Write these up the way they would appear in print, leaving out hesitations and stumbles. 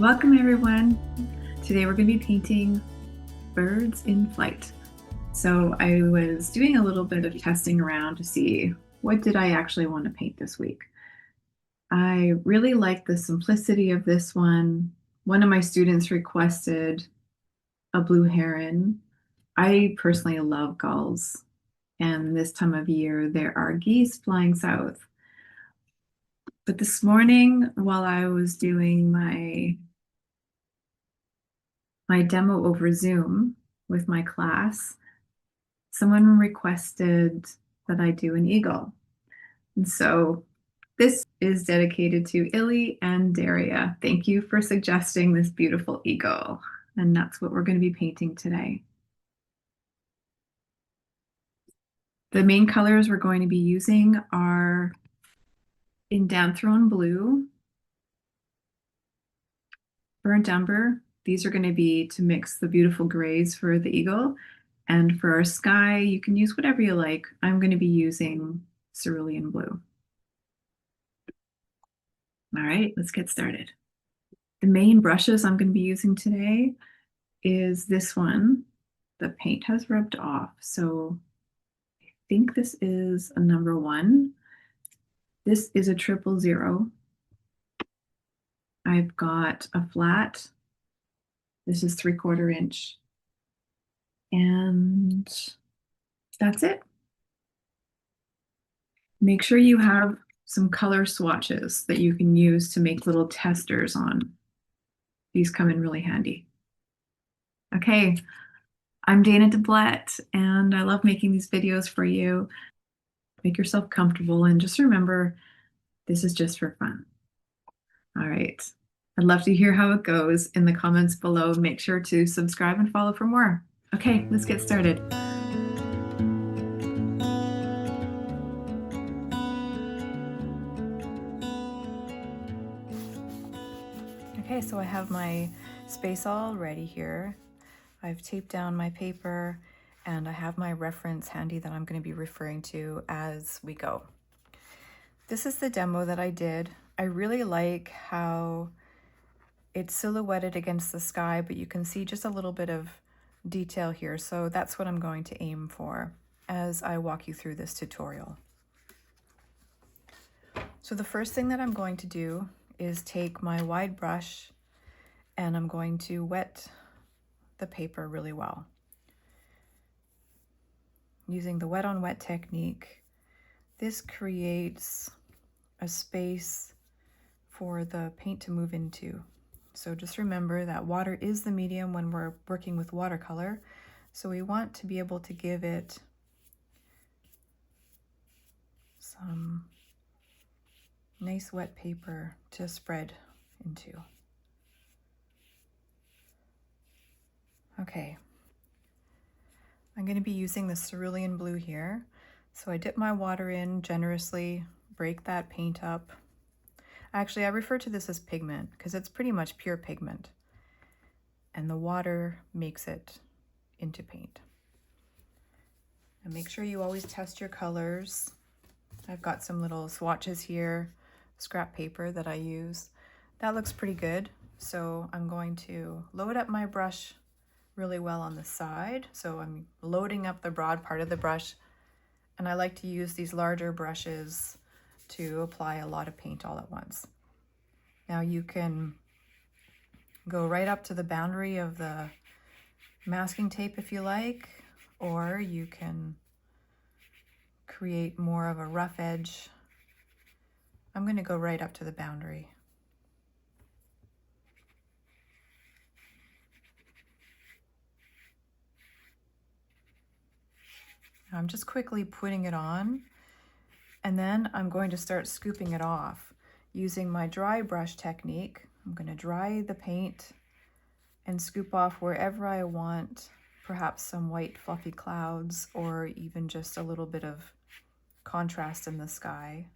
Welcome everyone. Today we're going to be painting birds in flight. So I was doing a little bit of testing around to see what did I actually want to paint this week. I really like the simplicity of this one. One of my students requested a blue heron. I personally love gulls, and this time of year there are geese flying south. But this morning while I was doing my demo over Zoom with my class, someone requested that I do an eagle. And so this is dedicated to Illy and Daria. Thank you for suggesting this beautiful eagle. And that's what we're going to be painting today. The main colors we're going to be using are Indanthrone Blue, Burnt Umber. These are going to be to mix the beautiful grays for the eagle. And for our sky, you can use whatever you like. I'm going to be using Cerulean Blue. All right, let's get started. The main brushes I'm going to be using today is this one. The paint has rubbed off, so I think this is a number 1. This is a 000. I've got a flat. This is 3/4 inch. And that's it. Make sure you have some color swatches that you can use to make little testers on. These come in really handy. Okay, I'm Daina Deblette, and I love making these videos for you. Make yourself comfortable and just remember, this is just for fun. All right. I'd love to hear how it goes in the comments below. Make sure to subscribe and follow for more. Okay, let's get started. Okay, so I have my space all ready here. I've taped down my paper and I have my reference handy that I'm going to be referring to as we go. This is the demo that I did. I really like how it's silhouetted against the sky, but you can see just a little bit of detail here. So that's what I'm going to aim for as I walk you through this tutorial. So the first thing that I'm going to do is take my wide brush and I'm going to wet the paper really well. Using the wet on wet technique, this creates a space for the paint to move into. So just remember that water is the medium when we're working with watercolor. So we want to be able to give it some nice wet paper to spread into. Okay, I'm going to be using the Cerulean Blue here. So I dip my water in generously, break that paint up. Actually, I refer to this as pigment because it's pretty much pure pigment. And the water makes it into paint. And make sure you always test your colors. I've got some little swatches here, scrap paper that I use. That looks pretty good. So I'm going to load up my brush really well on the side. So I'm loading up the broad part of the brush. And I like to use these larger brushes to apply a lot of paint all at once. Now you can go right up to the boundary of the masking tape if you like, or you can create more of a rough edge. I'm going to go right up to the boundary. I'm just quickly putting it on, and then I'm going to start scooping it off. Using my dry brush technique, I'm going to dry the paint and scoop off wherever I want, perhaps some white fluffy clouds or even just a little bit of contrast in the sky.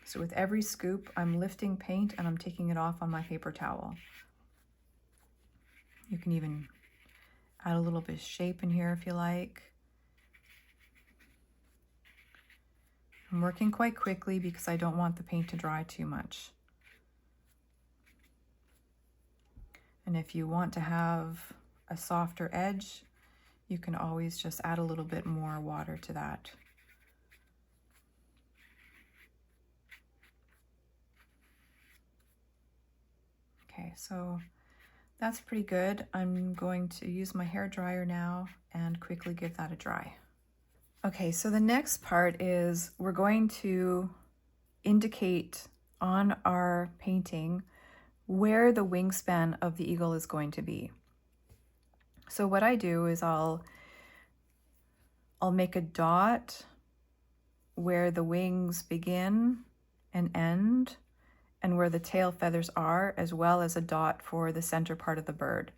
So with every scoop, I'm lifting paint and I'm taking it off on my paper towel. You can even add a little bit of shape in here if you like. I'm working quite quickly because I don't want the paint to dry too much. And if you want to have a softer edge, you can always just add a little bit more water to that. Okay, so that's pretty good. I'm going to use my hair dryer now and quickly give that a dry. Okay, so the next part is we're going to indicate on our painting where the wingspan of the eagle is going to be. So what I do is I'll make a dot where the wings begin and end and where the tail feathers are, as well as a dot for the center part of the bird.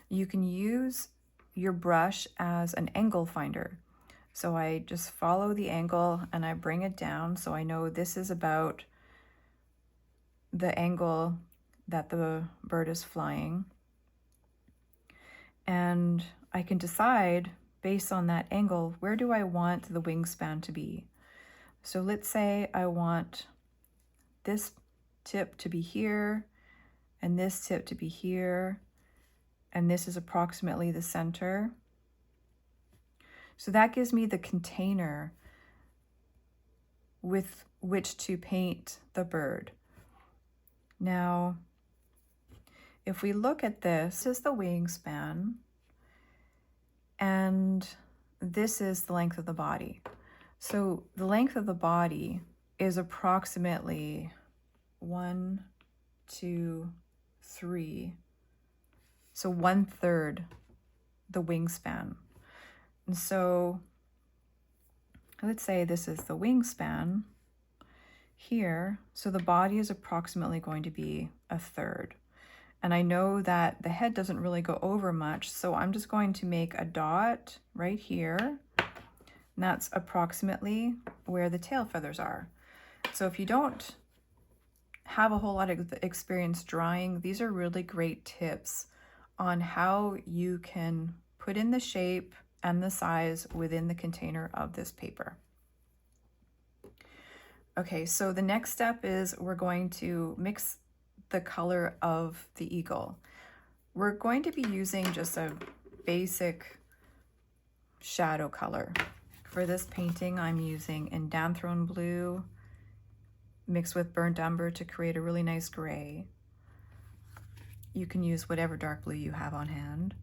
You can use your brush as an angle finder. So I just follow the angle and I bring it down so I know this is about the angle that the bird is flying. And I can decide based on that angle, where do I want the wingspan to be? So let's say I want this tip to be here and this tip to be here, and this is approximately the center. So that gives me the container with which to paint the bird. Now, if we look at this is the wingspan, and this is the length of the body. So the length of the body is approximately 1, 2, 3. So 1/3 the wingspan. And so let's say this is the wingspan here. So the body is approximately going to be 1/3. And I know that the head doesn't really go over much, so I'm just going to make a dot right here. And that's approximately where the tail feathers are. So if you don't have a whole lot of experience drawing, these are really great tips on how you can put in the shape and the size within the container of this paper. Okay, so the next step is we're going to mix the color of the eagle. We're going to be using just a basic shadow color. For this painting, I'm using Indanthrone Blue mixed with Burnt Umber to create a really nice gray. You can use whatever dark blue you have on hand.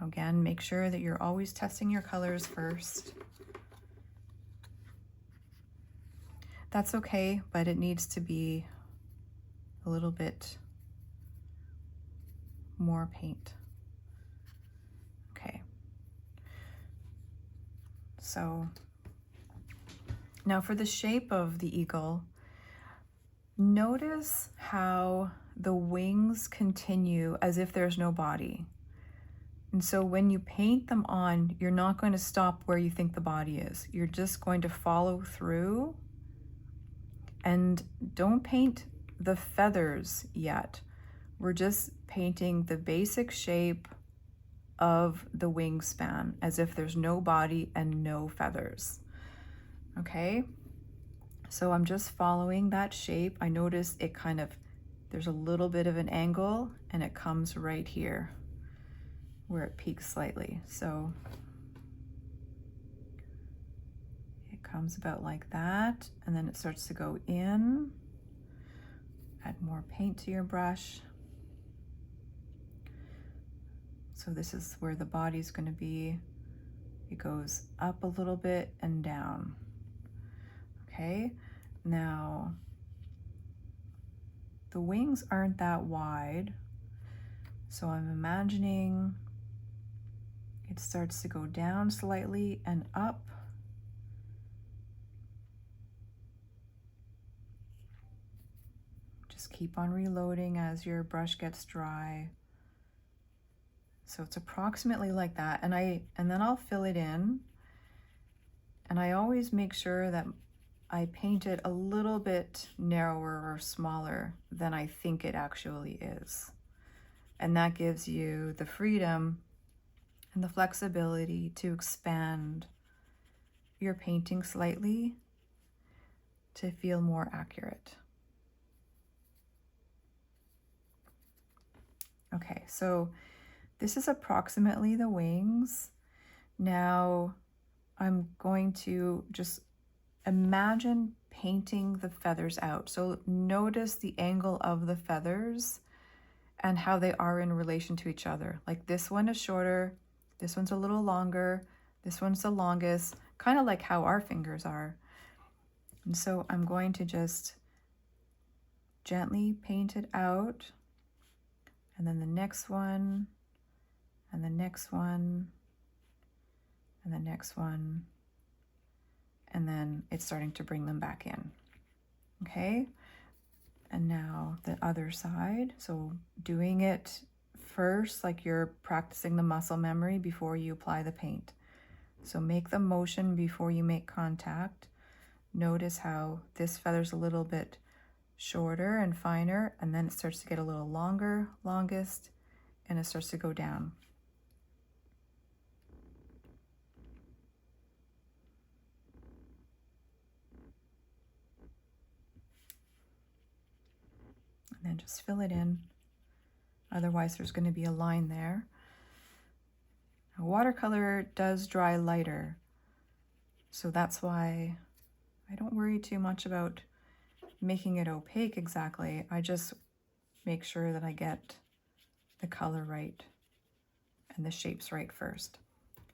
Again, make sure that you're always testing your colors first. That's okay, but it needs to be a little bit more paint. Okay. So now for the shape of the eagle, notice how the wings continue as if there's no body. And so when you paint them on, you're not going to stop where you think the body is. You're just going to follow through, and don't paint the feathers yet. We're just painting the basic shape of the wingspan as if there's no body and no feathers. Okay, so I'm just following that shape. I notice it kind of, there's a little bit of an angle and it comes right here where it peaks slightly. So it comes about like that, and then it starts to go in. Add more paint to your brush. So this is where the body's going to be. It goes up a little bit and down. Okay, now the wings aren't that wide, so I'm imagining it starts to go down slightly and up. Just keep on reloading as your brush gets dry. So it's approximately like that, and then I'll fill it in. And I always make sure that I paint it a little bit narrower or smaller than I think it actually is. And that gives you the freedom and the flexibility to expand your painting slightly to feel more accurate. Okay, so this is approximately the wings. Now I'm going to just imagine painting the feathers out. So notice the angle of the feathers and how they are in relation to each other. Like this one is shorter, this one's a little longer, this one's the longest, kind of like how our fingers are. And so I'm going to just gently paint it out, and then the next one, and the next one, and the next one, and then it's starting to bring them back in. Okay, and now the other side. So doing it first, like you're practicing the muscle memory before you apply the paint. So make the motion before you make contact. Notice how this feather's a little bit shorter and finer, and then it starts to get a little longer, longest, and it starts to go down. And then just fill it in. Otherwise, there's going to be a line there. Now, watercolor does dry lighter, so that's why I don't worry too much about making it opaque exactly. I just make sure that I get the color right and the shapes right first.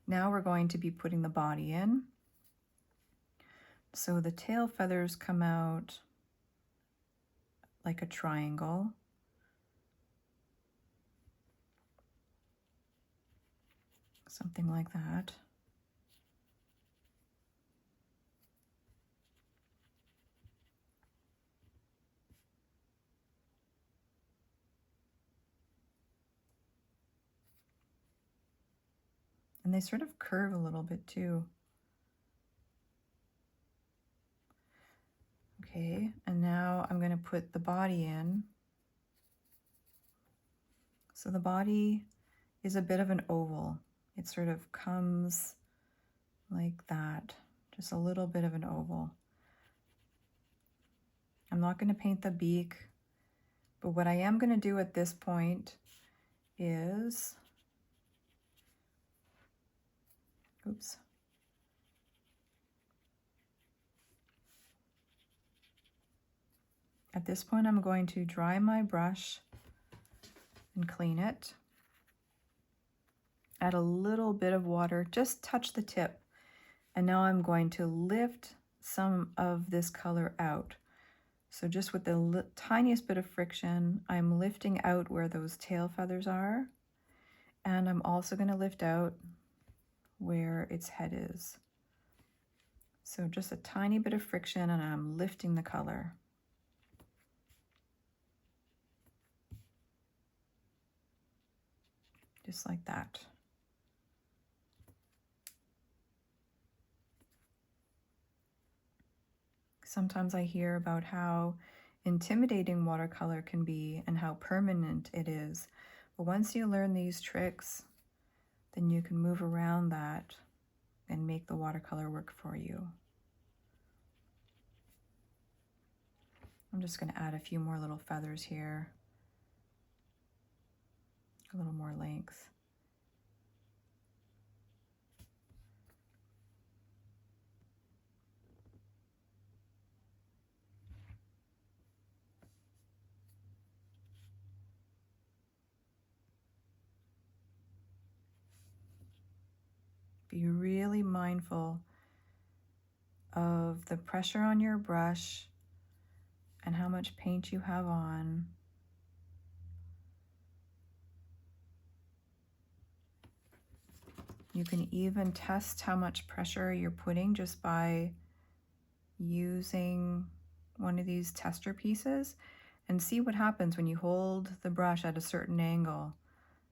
Now we're going to be putting the body in. So the tail feathers come out like a triangle. Something like that. And they sort of curve a little bit too. Okay, and now I'm going to put the body in. So the body is a bit of an oval. It sort of comes like that, just a little bit of an oval. I'm not going to paint the beak, but what I am going to do at this point is, oops. At this point, I'm going to dry my brush and clean it. Add a little bit of water, just touch the tip. And now I'm going to lift some of this color out. So just with the tiniest bit of friction, I'm lifting out where those tail feathers are. And I'm also going to lift out where its head is. So just a tiny bit of friction and I'm lifting the color. Just like that. Sometimes I hear about how intimidating watercolor can be and how permanent it is. But once you learn these tricks, then you can move around that and make the watercolor work for you. I'm just going to add a few more little feathers here. A little more length. Be really mindful of the pressure on your brush and how much paint you have on. You can even test how much pressure you're putting just by using one of these tester pieces and see what happens when you hold the brush at a certain angle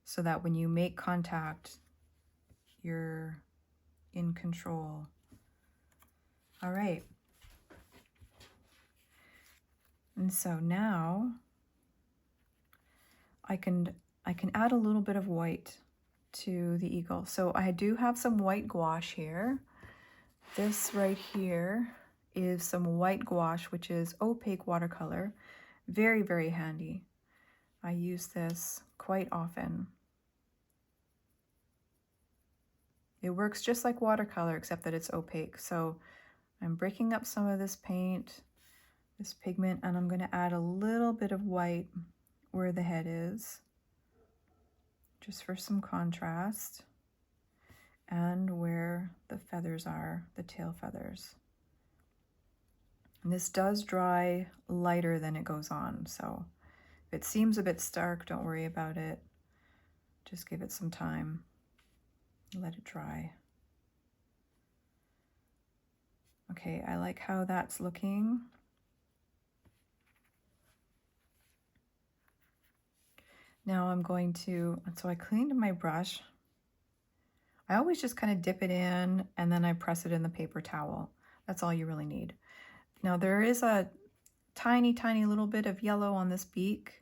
so that when you make contact, you're in control. All right. And so now I can add a little bit of white to the eagle. So I do have some white gouache here. This right here is some white gouache, which is opaque watercolor. Very, very handy. I use this quite often. It works just like watercolor, except that it's opaque. So I'm breaking up some of this paint, this pigment, and I'm going to add a little bit of white where the head is, just for some contrast, and where the feathers are, the tail feathers. And this does dry lighter than it goes on, so if it seems a bit stark, don't worry about it. Just give it some time. Let it dry. Okay, I like how that's looking. Now I'm going to, so I cleaned my brush. I always just kind of dip it in and then I press it in the paper towel. That's all you really need. Now there is a tiny, tiny little bit of yellow on this beak.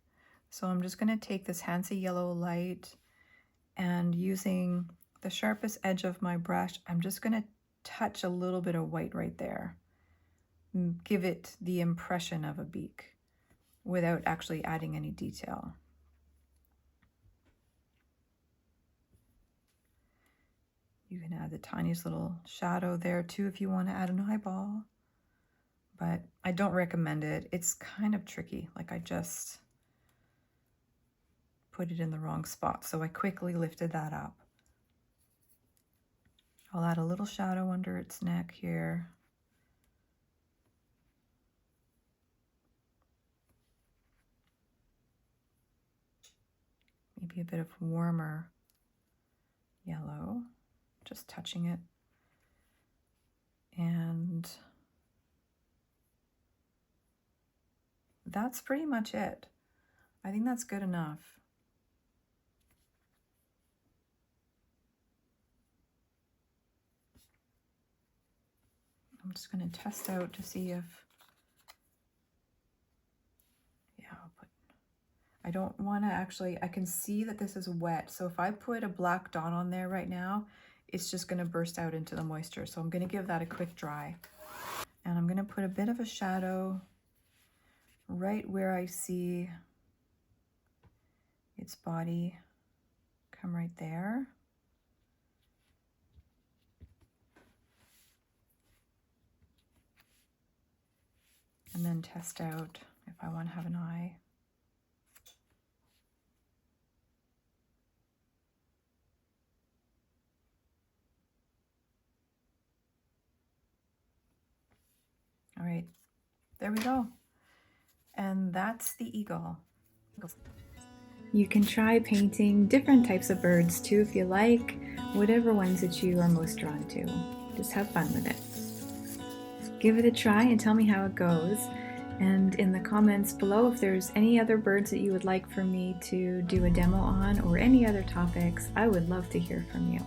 So I'm just going to take this Hansa yellow light and using the sharpest edge of my brush, I'm just going to touch a little bit of white right there. Give it the impression of a beak without actually adding any detail. You can add the tiniest little shadow there too if you want to add an eyeball, but I don't recommend it. It's kind of tricky. Like I just put it in the wrong spot, so I quickly lifted that up. I'll add a little shadow under its neck here. Maybe a bit of warmer yellow, just touching it. And that's pretty much it. I think that's good enough. I'm just going to test out to see if, yeah, I don't want to actually, I can see that this is wet. So if I put a black dot on there right now, it's just going to burst out into the moisture. So I'm going to give that a quick dry. And I'm going to put a bit of a shadow right where I see its body come right there. And then test out if I want to have an eye. All right, there we go. And that's the eagle. You can try painting different types of birds too if you like, whatever ones that you are most drawn to. Just have fun with it. Give it a try and tell me how it goes. And in the comments below, if there's any other birds that you would like for me to do a demo on or any other topics, I would love to hear from you.